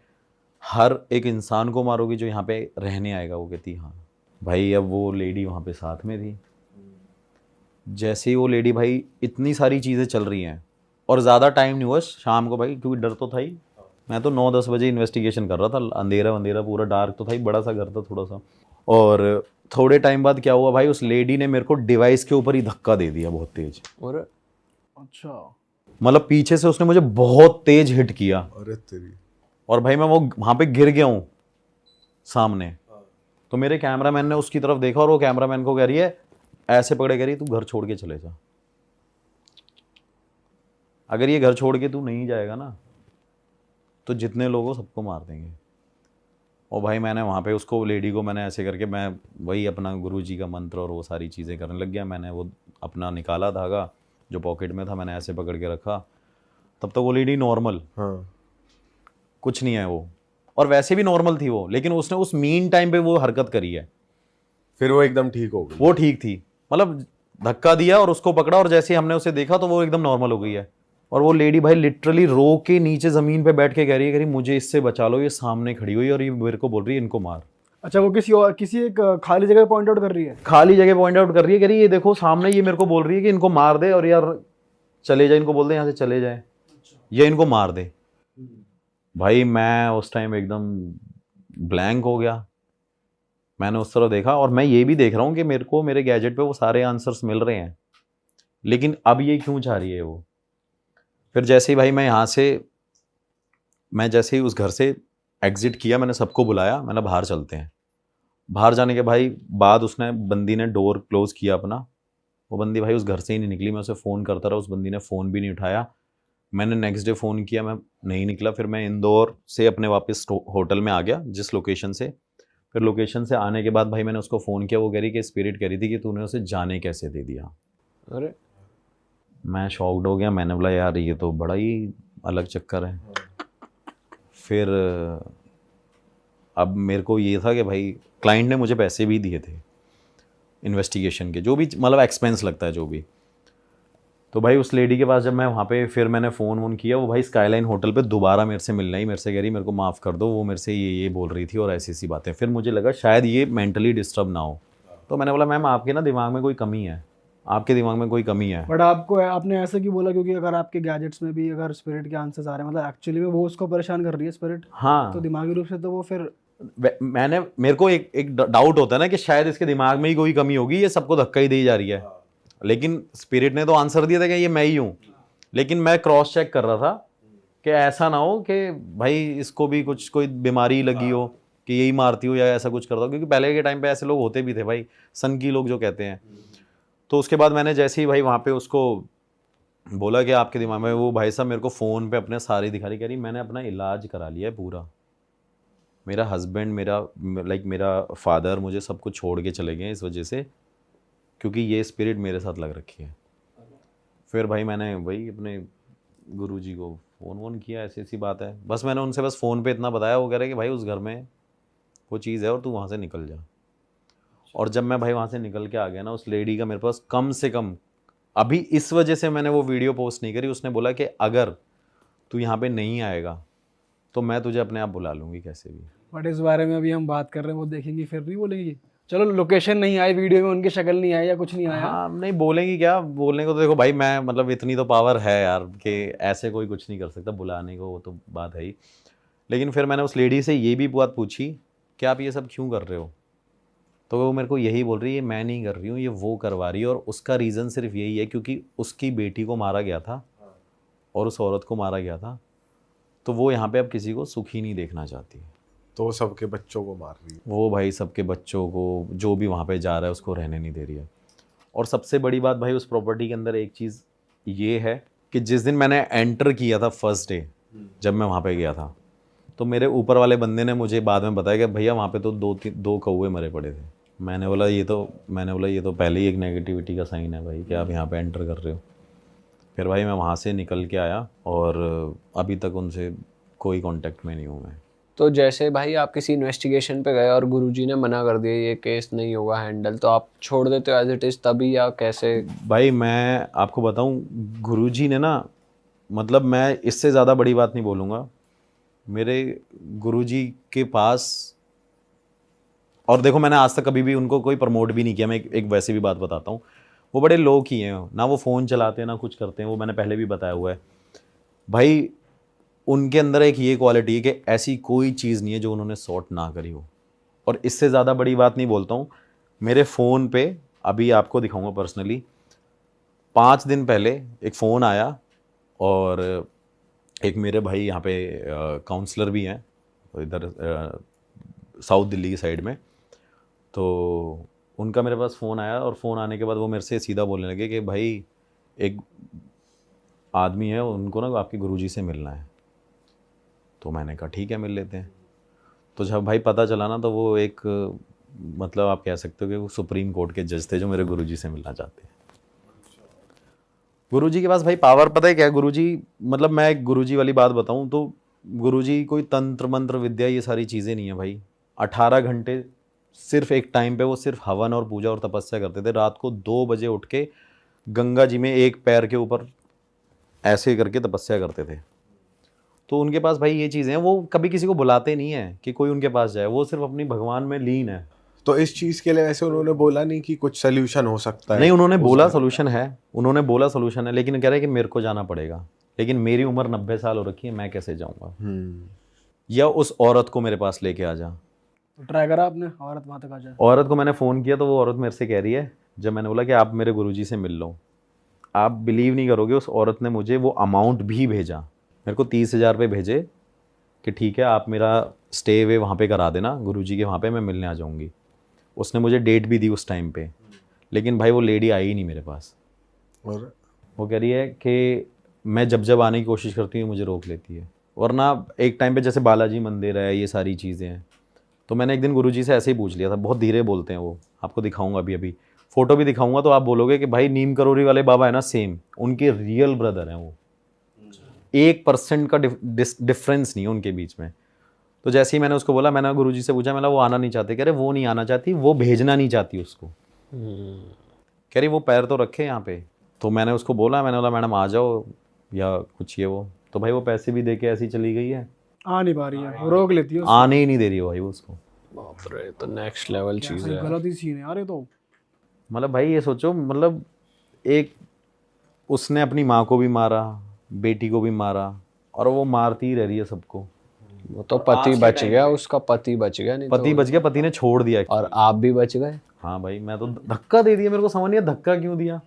हर एक इंसान को मारोगे जो यहाँ पे रहने आएगा? वो कहती हाँ। भाई अब वो लेडी वहाँ पे साथ में थी। जैसे ही वो लेडी, भाई इतनी सारी चीज़ें चल रही हैं और ज़्यादा टाइम नहीं हुआ शाम को भाई, क्योंकि डर तो था ही। मैं तो 9-10 बजे इन्वेस्टिगेशन कर रहा था, अंधेरा अंधेरा पूरा डार्क तो था ही, बड़ा सा घर था थोड़ा सा। और थोड़े टाइम बाद क्या हुआ भाई, उस लेडी ने मेरे को डिवाइस के ऊपर ही धक्का दे दिया बहुत तेज। और अच्छा, मतलब पीछे से उसने मुझे बहुत तेज हिट किया, अरे तेरी। और भाई मैं वो वहाँ पे गिर गया हूँ सामने। तो मेरे कैमरामैन ने उसकी तरफ देखा और वो कैमरामैन को कह रही है, ऐसे पकड़े कह रही, तू घर छोड़ के चले जा। अगर ये घर छोड़ के तू नहीं जाएगा ना तो जितने लोग हो सबको मार देंगे। और भाई मैंने वहाँ पे उसको लेडी को मैंने ऐसे करके मैं वही अपना गुरुजी का मंत्र और वो सारी चीज़ें करने लग गया। मैंने वो अपना निकाला धागा जो पॉकेट में था, मैंने ऐसे पकड़ के रखा। तब तक वो लेडी नॉर्मल, हाँ। कुछ नहीं है वो, और वैसे भी नॉर्मल थी वो, लेकिन उसने उस मीन टाइम पे वो हरकत करी है। फिर वो एकदम ठीक हो गई। वो ठीक थी, मतलब धक्का दिया और उसको पकड़ा, और जैसे ही हमने उसे देखा तो वो एकदम नॉर्मल हो गई है। और वो लेडी भाई लिटरली रो के नीचे ज़मीन पे बैठ के कह रही है मुझे इससे बचा लो, ये सामने खड़ी हुई है और ये मेरे को बोल रही है इनको मार। अच्छा, वो किसी एक खाली जगह पॉइंट आउट कर रही है? खाली जगह पॉइंट आउट कर रही है, कह रही है ये देखो सामने, ये मेरे को बोल रही है कि इनको मार दे, और यार चले जाए, इनको बोल दे यहाँ से चले जाए, या इनको मार दे। भाई मैं उस टाइम एकदम ब्लैंक हो गया। मैंने उस तरह देखा, और मैं ये भी देख रहा हूँ कि मेरे को मेरे गैजेट पे वो सारे आंसर्स मिल रहे हैं, लेकिन अब ये क्यों चाह रही है वो। फिर जैसे ही भाई मैं जैसे ही उस घर से एग्जिट किया, मैंने सबको बुलाया, मैंने बाहर चलते हैं। बाहर जाने के भाई बाद उसने बंदी ने डोर क्लोज किया अपना। वो बंदी भाई उस घर से ही नहीं निकली। मैं उसे फ़ोन करता रहा, उस बंदी ने फ़ोन भी नहीं उठाया। मैंने नेक्स्ट डे फ़ोन किया, मैं नहीं निकला। फिर मैं इंदौर से अपने वापस होटल में आ गया जिस लोकेशन से। फिर लोकेशन से आने के बाद भाई मैंने उसको फ़ोन किया। वो कह रही कि स्पिरिट कह रही थी कि तूने उसे जाने कैसे दे दिया। अरे मैं शॉक्ड हो गया। मैंने बोला यार ये तो बड़ा ही अलग चक्कर है। फिर अब मेरे को ये था कि भाई क्लाइंट ने मुझे पैसे भी दिए थे इन्वेस्टिगेशन के, जो भी मतलब एक्सपेंस लगता है जो भी। तो भाई उस लेडी के पास जब मैं वहाँ पे फिर मैंने फ़ोन वोन किया, वो भाई स्काईलाइन होटल पे दोबारा मेरे से मिलना ही, मेरे से कह रही मेरे को माफ़ कर दो, वो मेरे से ये बोल रही थी और ऐसी ऐसी बातें। फिर मुझे लगा शायद ये मेंटली डिस्टर्ब ना हो। तो मैंने बोला मैम आपके ना दिमाग में कोई कमी है, आपके दिमाग में कोई कमी है। बट आपने ऐसे क्यों बोला? क्योंकि अगर आपके गैजेट्स में भी अगर स्पिरिट के आंसर्स आ रहे हैं, मतलब एक्चुअली में वो उसको परेशान कर रही है स्पिरिट, हाँ, तो दिमागी रूप से तो वो फिर मेरे को एक डाउट होता है ना कि शायद इसके दिमाग में ही कोई कमी होगी, ये सबको धक्का ही दी जा रही है। लेकिन स्पिरिट ने तो आंसर दिया था कि ये मैं ही हूँ। लेकिन मैं क्रॉस चेक कर रहा था कि ऐसा ना हो कि भाई इसको भी कुछ कोई बीमारी लगी हो कि यही मारती हो या ऐसा कुछ करता हो, क्योंकि पहले के टाइम पे ऐसे लोग होते भी थे भाई, सन की लोग जो कहते हैं। तो उसके बाद मैंने जैसे ही भाई वहाँ पे उसको बोला कि आपके दिमाग में, वो भाई साहब मेरे को फ़ोन पे अपने सारी दिखा रही, कह रही मैंने अपना इलाज करा लिया है पूरा, मेरा हस्बैंड, मेरा फादर मुझे सब कुछ छोड़ के चले गए इस वजह से, क्योंकि ये स्पिरिट मेरे साथ लग रखी है। फिर भाई मैंने वही अपने गुरुजी को फ़ोन वोन किया, ऐसी ऐसी बात है। बस मैंने उनसे बस फ़ोन पे इतना बताया, वो कह रहे कि भाई उस घर में वो चीज़ है और तू वहाँ से निकल जा। और जब मैं भाई वहाँ से निकल के आ गया ना, उस लेडी का मेरे पास कम से कम, अभी इस वजह से मैंने वो वीडियो पोस्ट नहीं करी, उसने बोला कि अगर तू यहाँ पे नहीं आएगा तो मैं तुझे अपने आप बुला लूँगी कैसे भी। बट इस बारे में अभी हम बात कर रहे हैं, वो देखेंगी फिर नहीं बोलेंगी? चलो लोकेशन नहीं आई, वीडियो में उनकी शक्ल नहीं आई या कुछ नहीं आया। हाँ नहीं बोलेंगी क्या, बोलने को तो देखो भाई मैं मतलब इतनी तो पावर है यार कि ऐसे कोई कुछ नहीं कर सकता बुलाने को, वो तो बात है ही। लेकिन फिर मैंने उस लेडी से ये भी बात पूछी कि आप ये सब क्यों कर रहे हो, तो वो मेरे को यही बोल रही है मैं नहीं कर रही हूँ, ये वो करवा रही है। और उसका रीज़न सिर्फ यही है क्योंकि उसकी बेटी को मारा गया था और उस औरत को मारा गया था, तो वो यहाँ पे अब किसी को सुखी नहीं देखना चाहती। तो वो सबके बच्चों को मार रही है। वो भाई सबके बच्चों को जो भी वहाँ पे जा रहा है उसको रहने नहीं दे रही है। और सबसे बड़ी बात भाई उस प्रॉपर्टी के अंदर एक चीज़ ये है कि जिस दिन मैंने एंटर किया था फर्स्ट डे, जब मैं वहाँ पे गया था, तो मेरे ऊपर वाले बंदे ने मुझे बाद में बताया कि भैया वहाँ पे तो दो कौवे मरे पड़े थे। मैंने बोला ये तो पहले ही एक नेगेटिविटी का साइन है भाई कि आप यहाँ पे एंटर कर रहे हो। फिर भाई मैं वहाँ से निकल के आया और अभी तक उनसे कोई कांटेक्ट में नहीं हूँ मैं। तो जैसे भाई आप किसी इन्वेस्टिगेशन पे गए और गुरुजी ने मना कर दिया ये केस नहीं होगा हैंडल, तो आप छोड़ देते हो एज इट इज़ तभी, या कैसे? भाई मैं आपको बताऊं, गुरुजी ने ना, मतलब मैं इससे ज़्यादा बड़ी बात नहीं बोलूँगा, मेरे गुरुजी के पास, और देखो मैंने आज तक कभी भी उनको कोई प्रमोट भी नहीं किया। मैं एक वैसे भी बात बताता हूँ, वो बड़े लो की हैं ना, वो फ़ोन चलाते हैं ना कुछ करते हैं, वो मैंने पहले भी बताया हुआ है भाई। उनके अंदर एक ये क्वालिटी है कि ऐसी कोई चीज़ नहीं है जो उन्होंने सॉर्ट ना करी हो। और इससे ज़्यादा बड़ी बात नहीं बोलता हूँ, मेरे फ़ोन पे अभी आपको दिखाऊंगा पर्सनली, 5 दिन पहले एक फ़ोन आया, और एक मेरे भाई यहाँ पे काउंसलर भी हैं इधर साउथ दिल्ली की साइड में, तो उनका मेरे पास फ़ोन आया। और फ़ोन आने के बाद वो मेरे से सीधा बोलने लगे कि भाई एक आदमी है, उनको ना आपके गुरुजी से मिलना है। तो मैंने कहा ठीक है मिल लेते हैं। तो जब भाई पता चला ना, तो वो एक मतलब आप कह सकते हो कि वो सुप्रीम कोर्ट के जज थे जो मेरे गुरुजी से मिलना चाहते हैं। गुरुजी के पास भाई पावर पता है क्या है? गुरुजी मतलब मैं एक गुरुजी वाली बात बताऊं तो गुरुजी कोई तंत्र मंत्र विद्या ये सारी चीज़ें नहीं है भाई। 18 घंटे सिर्फ एक टाइम पे वो सिर्फ हवन और पूजा और तपस्या करते थे। रात को 2 बजे उठ के गंगा जी में एक पैर के ऊपर ऐसे करके तपस्या करते थे। तो उनके पास भाई ये चीज़ें हैं, वो कभी किसी को बुलाते नहीं है कि कोई उनके पास जाए, वो सिर्फ अपनी भगवान में लीन है। तो इस चीज के लिए वैसे उन्होंने बोला नहीं कि कुछ सोल्यूशन हो सकता है? नहीं, उन्होंने बोला सोल्यूशन है, उन्होंने बोला सोल्यूशन है, लेकिन कह रहे हैं कि मेरे को जाना पड़ेगा। लेकिन मेरी उम्र 90 साल हो रखी है, मैं कैसे जाऊंगा? या उस औरत को मेरे पास लेके आ जा। तो ट्राई करा आपने, औरत वहाँ तक आ जाए? औरत को मैंने फ़ोन किया तो वो औरत मेरे से कह रही है, जब मैंने बोला कि आप मेरे गुरुजी से मिल लो, आप बिलीव नहीं करोगे, उस औरत ने मुझे वो अमाउंट भी भेजा। मेरे को 30,000 रुपये भेजे कि ठीक है आप मेरा स्टे वे वहाँ पे करा देना गुरुजी के वहाँ पे, मैं मिलने आ जाऊँगी। उसने मुझे डेट भी दी उस टाइम पे, लेकिन भाई वो लेडी आई ही नहीं मेरे पास। और वो कह रही है कि मैं जब जब आने की कोशिश करती हूँ मुझे रोक लेती है। वरना एक टाइम पे जैसे बालाजी मंदिर है, ये सारी चीज़ें हैं, तो मैंने एक दिन गुरुजी से ऐसे ही पूछ लिया था। बहुत धीरे बोलते हैं वो, आपको दिखाऊंगा अभी फ़ोटो भी दिखाऊंगा, तो आप बोलोगे कि भाई नीम करोरी वाले बाबा है ना, सेम उनके रियल ब्रदर हैं वो। 1% का डिफरेंस नहीं है उनके बीच में। तो जैसे ही मैंने उसको बोला, मैंने गुरुजी से पूछा, मैंने वो आना नहीं चाहते? कह रहे वो नहीं आना चाहती, वो भेजना नहीं चाहती उसको। कह रही वो पैर तो रखे यहाँ पे। तो मैंने उसको बोला, मैंने बोला मैडम आ जाओ या कुछ ये वो, तो भाई वो पैसे भी दे के ऐसी चली गई है, आ नहीं पा रही है, रोक लेती है। आने ही नहीं दे रही हो भाई वो उसको। बाप रे, तो नेक्स्ट लेवल चीज़ है। गलत ही सीन है यार ये तो। मतलब भाई ये सोचो, मतलब एक उसने अपनी माँ को भी मारा, बेटी को भी मारा, और वो मारती ही रह रही है सबको। वो तो पति बच गया, उसका पति बच गया, नहीं पति बच गया, पति ने छोड़ दिया। और आप भी बच गए। हाँ भाई, मैं तो धक्का दे दिया, मेरे को समझ नहीं आया धक्का क्यों दिया।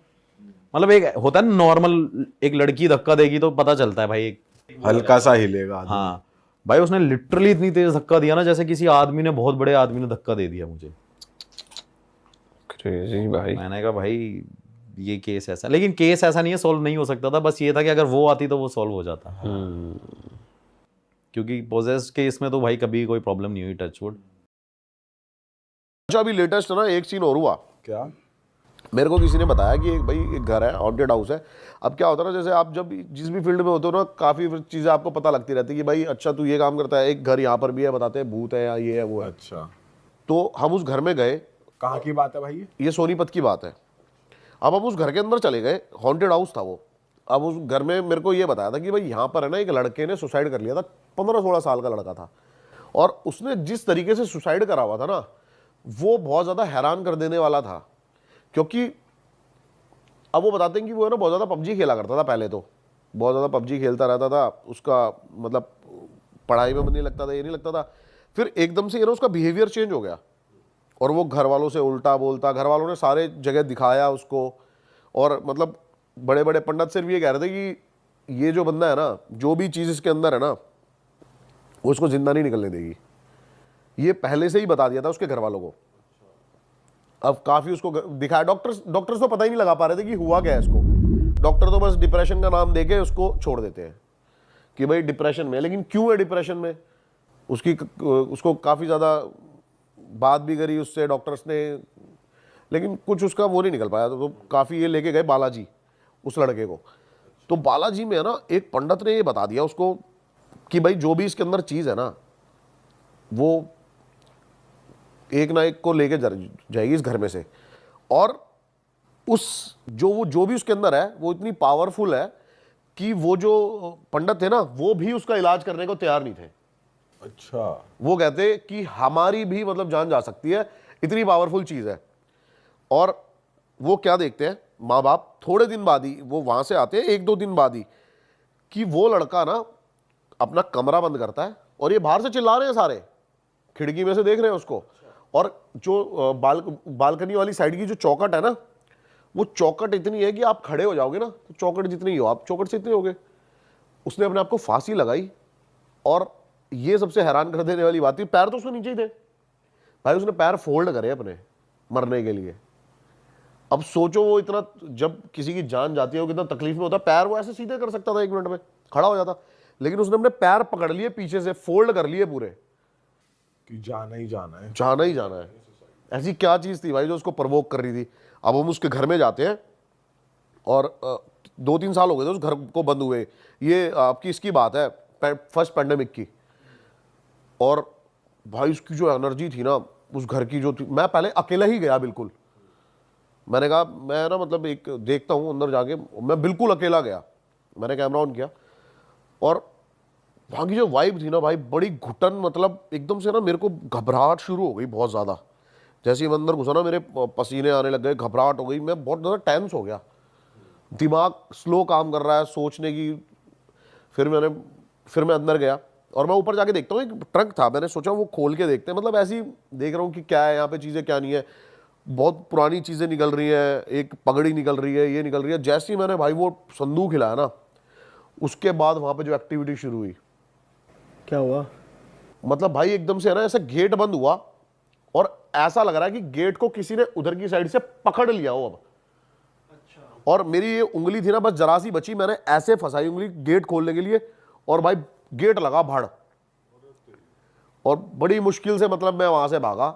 मतलब एक होता है नॉर्मल, एक लड़की धक्का देगी तो पता चलता है भाई, एक हल्का सा हिलेगा आदमी। हाँ भाई उसने लिटरली इतनी तेज धक्का दिया ना, जैसे किसी आदमी ने, बहुत बड़े आदमी ने धक्का दे दिया मुझे। क्रेजी भाई। मैंने कहा भाई ये केस ऐसा, लेकिन केस ऐसा नहीं है, सॉल्व नहीं हो सकता था। बस ये था कि अगर वो आती तो वो सॉल्व हो जाता, क्योंकि पोजेस केस में तो भाई कभी कोई प्रॉब्लम नहीं हुई, टच वुड। अच्छा अभी लेटेस्ट ना एक सीन और हुआ। क्या? मेरे को किसी ने बताया कि एक भाई एक घर है, हॉन्टेड हाउस है। अब क्या होता है ना, जैसे आप जब जिस भी फील्ड में होते हो ना, काफ़ी चीज़ें आपको पता लगती रहती है कि भाई अच्छा तू ये काम करता है, एक घर यहाँ पर भी है, बताते हैं भूत है या ये है वो है। अच्छा, तो हम उस घर में गए। कहाँ की बात है भाई? ये सोनीपत की बात है। अब हम उस घर के अंदर चले गए, हॉन्टेड हाउस था वो। अब उस घर में मेरे को ये बताया था कि भाई यहाँ पर है ना, एक लड़के ने सुसाइड कर लिया था, 15-16 साल का लड़का था। और उसने जिस तरीके से सुसाइड करा हुआ था ना, वो बहुत ज़्यादा हैरान कर देने वाला था। क्योंकि अब वो बताते हैं कि वो है ना बहुत ज़्यादा पबजी खेला करता था पहले, तो बहुत ज़्यादा पबजी खेलता रहता था। उसका मतलब पढ़ाई में मन नहीं लगता था, ये नहीं लगता था। फिर एकदम से ये ना उसका बिहेवियर चेंज हो गया, और वो घर वालों से उल्टा बोलता। घर वालों ने सारे जगह दिखाया उसको, और मतलब बड़े बड़े पंडित सिर्फ ये कह रहे थे कि ये जो बंदा है ना, जो भी चीज़ इसके अंदर है ना, वो उसको जिंदा नहीं निकलने देगी। ये पहले से ही बता दिया था उसके घर वालों को। अब काफ़ी उसको दिखाया, डॉक्टर्स तो पता ही नहीं लगा पा रहे थे कि हुआ क्या है इसको। डॉक्टर तो बस डिप्रेशन का नाम देके उसको छोड़ देते हैं कि भाई डिप्रेशन में है। लेकिन क्यों है डिप्रेशन में, उसको काफ़ी ज़्यादा बात भी करी उससे डॉक्टर्स ने, लेकिन कुछ उसका वो नहीं निकल पाया। तो काफ़ी ये लेके गए बालाजी उस लड़के को। तो बालाजी में है ना, एक पंडित ने ये बता दिया उसको कि भाई जो भी इसके अंदर चीज़ है ना, वो एक ना एक को लेके जाएगी इस घर में से। और उस जो भी उसके अंदर है, वो इतनी पावरफुल है कि वो जो पंडित थे ना, वो भी उसका इलाज करने को तैयार नहीं थे। अच्छा, वो कहते कि हमारी भी मतलब जान जा सकती है, इतनी पावरफुल चीज़ है। और वो क्या देखते हैं माँ बाप, थोड़े दिन बाद ही वो वहाँ से आते हैं, 1-2 दिन बाद ही, कि वो लड़का ना अपना कमरा बंद करता है, और ये बाहर से चिल्ला रहे हैं सारे, खिड़की में से देख रहे हैं उसको। और जो बालकनी वाली साइड की जो चौखट है ना, वो चौखट इतनी है कि आप खड़े हो जाओगे ना, तो चौखट जितनी ही हो, आप चौखट से इतने होगे। उसने अपने आप को फांसी लगाई। और ये सबसे हैरान कर देने वाली बात थी, पैर तो उसके नीचे ही थे भाई, उसने पैर फोल्ड करे अपने मरने के लिए। अब सोचो वो इतना, जब किसी की जान जाती है वो कितना तकलीफ में होता है। पैर वो ऐसे सीधे कर सकता था, 1 मिनट में खड़ा हो जाता, लेकिन उसने अपने पैर पकड़ लिए पीछे से, फोल्ड कर लिए पूरे, कि जाना ही जाना है। जाना ही जाना है। ऐसी क्या चीज़ थी भाई जो उसको प्रवोक कर रही थी? अब हम उसके घर में जाते हैं और 2-3 साल हो गए थे उस घर को बंद हुए। ये आपकी इसकी बात है फर्स्ट पैंडेमिक की। और भाई उसकी जो एनर्जी थी ना उस घर की जो थी, मैं पहले अकेला ही गया बिल्कुल। मैंने कहा मैं ना मतलब एक देखता हूँ अंदर जाके, मैं बिल्कुल अकेला गया। मैंने कैमरा ऑन किया और वहाँ की जो वाइब थी ना भाई, बड़ी घुटन, मतलब एकदम से ना मेरे को घबराहट शुरू हो गई बहुत ज़्यादा। जैसे ही मैं अंदर घुसा ना मेरे पसीने आने लग गए, घबराहट हो गई, मैं बहुत ज़्यादा टेंस हो गया, दिमाग स्लो काम कर रहा है सोचने की। फिर मैं अंदर गया और मैं ऊपर जाके देखता हूँ एक ट्रक था, मैंने सोचा वो खोल के देखते हैं, मतलब ऐसे ही देख रहा हूँ कि क्या है यहाँ पे, चीज़ें क्या नहीं है। बहुत पुरानी चीज़ें निकल रही हैं, एक पगड़ी निकल रही है, ये निकल रही है। जैसे ही मैंने भाई वो संदूक हिलाया ना, उसके बाद वहाँ पे जो एक्टिविटी शुरू हुई, क्या हुआ? मतलब भाई एकदम से है ना ऐसा गेट बंद हुआ और ऐसा लग रहा है कि गेट को किसी ने उधर की साइड से पकड़ लिया हो अब। और मेरी ये उंगली थी ना बस जरा सी बची, मैंने ऐसे फंसाई उंगली गेट खोलने के लिए और भाई गेट लगा भड़। और बड़ी मुश्किल से मतलब मैं वहां से भागा,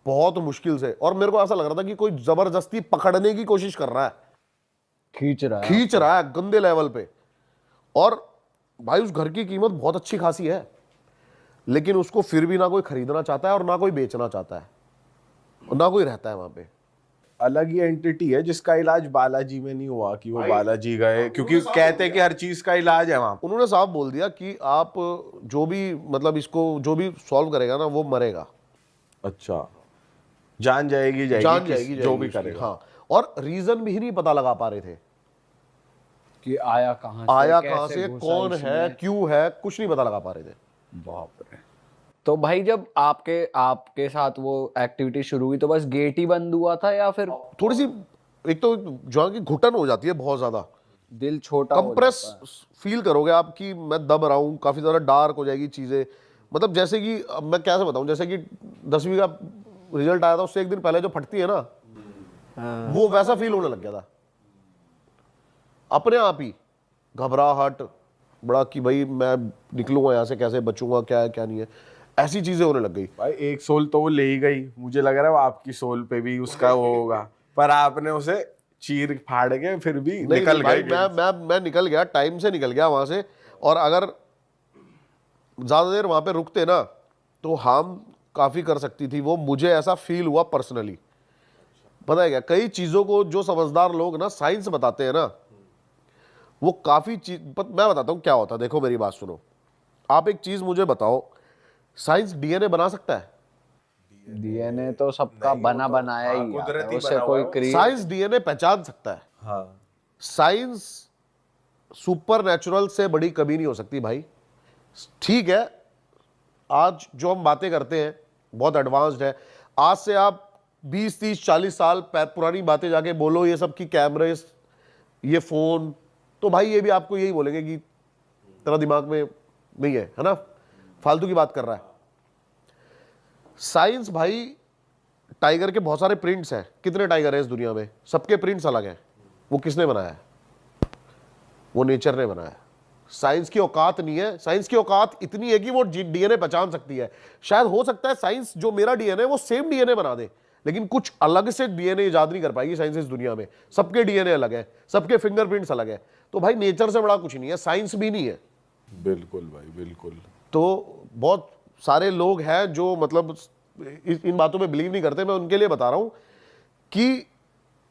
बहुत मुश्किल से। और मेरे को ऐसा लग रहा था कि कोई जबरदस्ती पकड़ने की कोशिश कर रहा है, खींच रहा है गंदे लेवल पे। और भाई उस घर की कीमत बहुत अच्छी खासी है, लेकिन उसको फिर भी ना कोई खरीदना चाहता है और ना कोई बेचना चाहता है और ना कोई रहता है वहां पे। अलग ही एंटिटी है जिसका इलाज बालाजी में नहीं हुआ कि वो बालाजी गए, क्योंकि कहते हैं कि हर चीज का इलाज है वहां। उन्होंने साफ बोल दिया कि आप जो भी मतलब इसको जो भी सॉल्व करेगा ना वो मरेगा। अच्छा, जान जाएगी जो भी उसकी। करेगा। हाँ, और रीजन भी नहीं पता लगा पा रहे थे कि आया कहाँ से, से कौन है, क्यों है, कुछ नहीं पता लगा पा रहे थे। बाप रे। तो भाई जब आपके साथ वो एक्टिविटी शुरू हुई तो बस गेट ही बंद हुआ था या फिर थोड़ी सी एक तो जो की घुटन हो जाती है बहुत ज्यादा, दिल छोटा हो कंप्रेस जाता है? फील करोगे आप कि मैं दब रहा हूँ, काफी ज्यादा डार्क हो जाएगी चीजें। मतलब जैसे कि अब मैं कैसे बताऊं, जैसे कि 10वीं का रिजल्ट आया था उससे एक दिन पहले जो फटती है ना, वो वैसा फील होने लग गया था अपने आप ही। घबराहट बड़ा कि भाई मैं निकलूंगा यहाँ से कैसे, बचूंगा क्या है क्या नहीं है, ऐसी चीजें होने लग गई। भाई एक सोल तो वो ले ही गई, मुझे लग रहा है वो आपकी सोल पे भी उसका वो होगा, पर आपने उसे चीर फाड़ के फिर भी निकल भाई गए। मैं निकल गया, टाइम से निकल गया वहां से। और अगर ज्यादा देर वहां पे रुकते ना तो हार्म काफी कर सकती थी वो, मुझे ऐसा फील हुआ पर्सनली। पता है क्या, कई चीजों को जो समझदार लोग ना साइंस बताते हैं ना, वो काफी चीज मैं बताता हूं क्या होता है। देखो मेरी बात सुनो, आप एक चीज मुझे बताओ, साइंस डीएनए बना सकता है? डीएनए तो सबका बना बनाया ही आता है, उससे कोई साइंस डीएनए पहचान सकता है। हाँ, साइंस सुपर नेचुरल से बड़ी कभी नहीं हो सकती भाई। ठीक है, आज जो हम बातें करते हैं बहुत एडवांस्ड है। आज से आप 20, 30, 40 साल पुरानी बातें जाके बोलो ये सब की कैमरे, ये फोन, तो भाई ये भी आपको यही बोलेंगे कि तेरा दिमाग में नहीं है ना, फालतू की बात कर रहा है। साइंस भाई, टाइगर के बहुत सारे प्रिंट्स हैं, कितने टाइगर हैं इस दुनिया में, सबके प्रिंट्स अलग हैं। वो किसने बनाया है? वो नेचर ने बनाया है। साइंस की औकात नहीं है, साइंस की औकात इतनी है कि वो डीएनए पहचान सकती है। शायद हो सकता है साइंस जो मेरा डीएनए वो सेम डीएनए बना दे, लेकिन कुछ अलग से डीएनए इजाद नहीं कर पाएगी साइंस इस दुनिया में। सबके डीएनए अलग है, सबके फिंगरप्रिंट्स अलग है। तो भाई नेचर से बड़ा कुछ नहीं है, साइंस भी नहीं है। बिल्कुल भाई बिल्कुल। तो बहुत सारे लोग हैं जो मतलब इन बातों में बिलीव नहीं करते। मैं उनके लिए बता रहा हूं कि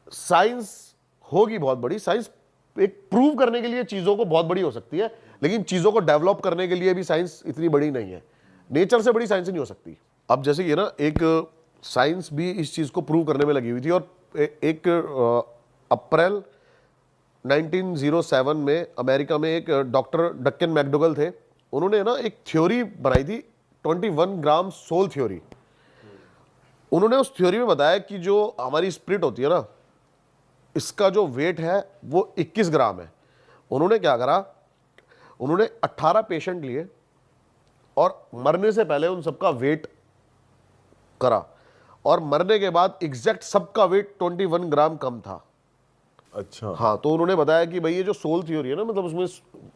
साइंस होगी बहुत बड़ी। साइंस एक प्रूव करने के लिए चीजों को बहुत बड़ी हो सकती है, लेकिन चीजों को डेवलप करने के लिए भी साइंस इतनी बड़ी नहीं है। नेचर से बड़ी साइंस नहीं हो सकती। अब जैसे ये ना, एक साइंस भी इस चीज को प्रूव करने में लगी हुई थी। और एक अप्रैल 1907 में अमेरिका में एक डॉक्टर डक्कन मैकडोगल थे, उन्होंने ना एक थ्योरी बनाई थी, 21 ग्राम सोल थ्योरी। उन्होंने उस थ्योरी में बताया कि जो हमारी स्पिरिट होती है ना, इसका जो वेट है वो 21 ग्राम है। उन्होंने क्या करा, उन्होंने 18 पेशेंट लिए और मरने से पहले उन सबका वेट करा, और मरने के बाद एग्जैक्ट सबका वेट 21 ग्राम कम था। अच्छा। हाँ, तो उन्होंने बताया कि भाई ये जो सोल थ्योरी है ना, मतलब उसमें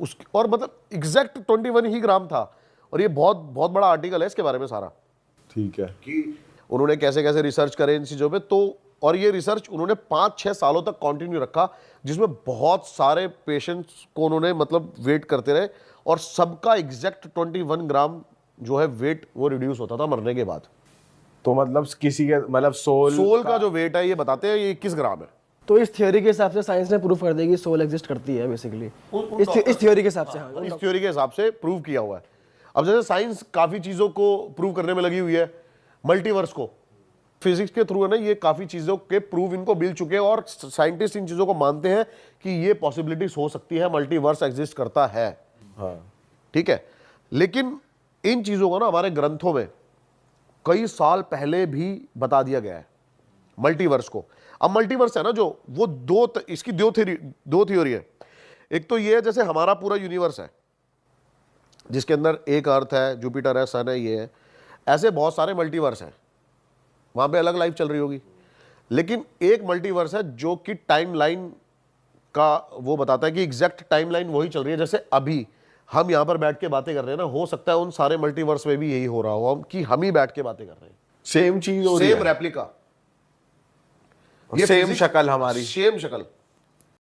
उसकी और मतलब एग्जैक्ट 21 ही ग्राम था। और ये बहुत बहुत बड़ा आर्टिकल है इसके बारे में सारा। ठीक है। कि उन्होंने कैसे कैसे रिसर्च करे इन चीज़ों पे, तो और ये रिसर्च उन्होंने 5-6 सालों तक कंटिन्यू रखा, जिसमें बहुत सारे पेशेंट्स को उन्होंने मतलब वेट करते रहे, और सबका एग्जैक्ट 21 ग्राम जो है वेट वो रिड्यूस होता था मरने के बाद। तो मतलब किसी के मतलब सोल का जो वेट है ये बताते हैं ये 21 ग्राम है। तो इस थ्योरी के हिसाब से साइंस ने प्रूव कर दिया कि सोल एग्जिस्ट करती है बेसिकली, इस थ्योरी के हिसाब से। हाँ, इस थ्योरी के हिसाब से प्रूव किया हुआ है। अब जैसे साइंस काफी चीजों को प्रूव करने में लगी हुई है, मल्टीवर्स को फिजिक्स के थ्रू है ना, ये काफी चीजों के प्रूव इनको मिल चुके हैं, और साइंटिस्ट इन चीजों को मानते हैं कि ये पॉसिबिलिटीज हो सकती है, मल्टीवर्स एग्जिस्ट करता है। हाँ। ठीक है, लेकिन इन चीजों को ना हमारे ग्रंथों में कई साल पहले भी बता दिया गया है मल्टीवर्स को। अब मल्टीवर्स है ना जो, वो इसकी दो थ्योरी है। एक तो ये है जैसे हमारा पूरा यूनिवर्स है जिसके अंदर एक अर्थ है, जुपिटर है, सन है, ये है, ऐसे बहुत सारे मल्टीवर्स हैं, वहां पे अलग लाइफ चल रही होगी। लेकिन एक मल्टीवर्स है जो कि टाइमलाइन का वो बताता है कि एग्जैक्ट टाइमलाइन वही चल रही है, जैसे अभी हम यहां पर बैठ के बातें कर रहे हैं ना, हो सकता है उन सारे मल्टीवर्स में भी यही हो रहा हो कि हम ही बैठ के बातें कर रहे हैं, सेम चीज हो रही सेम है, रेप्लिका, सेम शक्ल हमारी, सेम शक्ल।